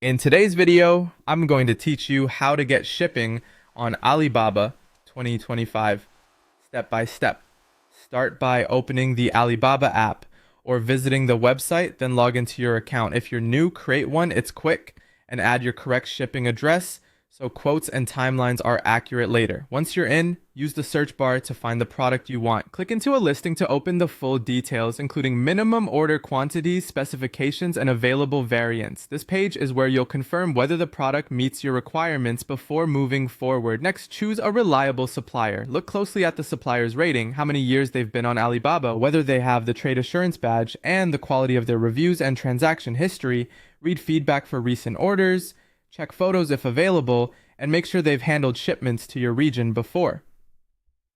In today's video, I'm going to teach you how to get shipping on Alibaba 2025 step by step. Start by opening the Alibaba app or visiting the website, then log into your account. If you're new, create one. It's quick, and add your correct shipping address so quotes and timelines are accurate later. Once you're in, use the search bar to find the product you want. Click into a listing to open the full details, including minimum order quantities, specifications, and available variants. This page is where you'll confirm whether the product meets your requirements before moving forward. Next, choose a reliable supplier. Look closely at the supplier's rating, how many years they've been on Alibaba, whether they have the trade assurance badge, and the quality of their reviews and transaction history. Read feedback for recent orders, check photos if available, and make sure they've handled shipments to your region before.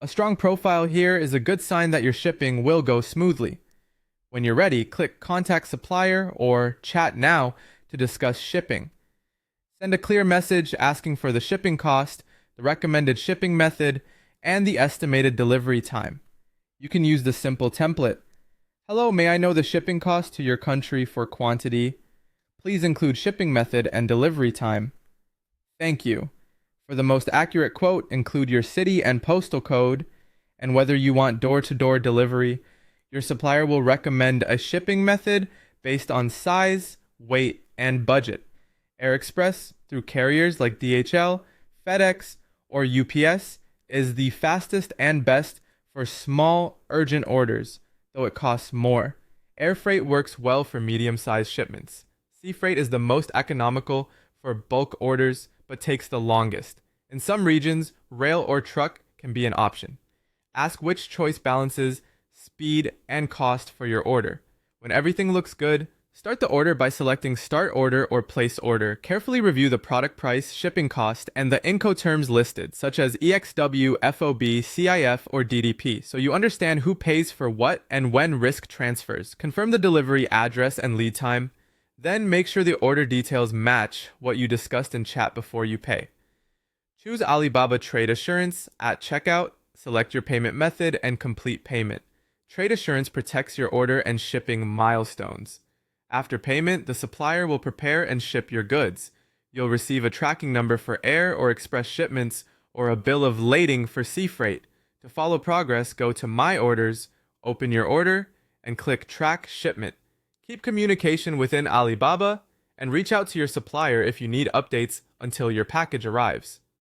A strong profile here is a good sign that your shipping will go smoothly. When you're ready, click Contact Supplier or Chat Now to discuss shipping. Send a clear message asking for the shipping cost, the recommended shipping method, and the estimated delivery time. You can use the simple template. Hello, may I know the shipping cost to your country for quantity? Please include shipping method and delivery time. Thank you. For the most accurate quote, include your city and postal code, and whether you want door-to-door delivery. Your supplier will recommend a shipping method based on size, weight, and budget. Air Express, through carriers like DHL, FedEx, or UPS, is the fastest and best for small, urgent orders, though it costs more. Air freight works well for medium-sized shipments. Sea freight is the most economical for bulk orders, but takes the longest. In some regions, rail or truck can be an option. Ask which choice balances speed and cost for your order. When everything looks good, start the order by selecting Start Order or Place Order. Carefully review the product price, shipping cost, and the Incoterms listed, such as EXW, FOB, CIF, or DDP, so you understand who pays for what and when risk transfers. Confirm the delivery address and lead time. Then make sure the order details match what you discussed in chat before you pay. Choose Alibaba Trade Assurance at checkout, select your payment method, and complete payment. Trade Assurance protects your order and shipping milestones. After payment, the supplier will prepare and ship your goods. You'll receive a tracking number for air or express shipments or a bill of lading for sea freight. To follow progress, go to My Orders, open your order, and click Track Shipment. Keep communication within Alibaba and reach out to your supplier if you need updates until your package arrives.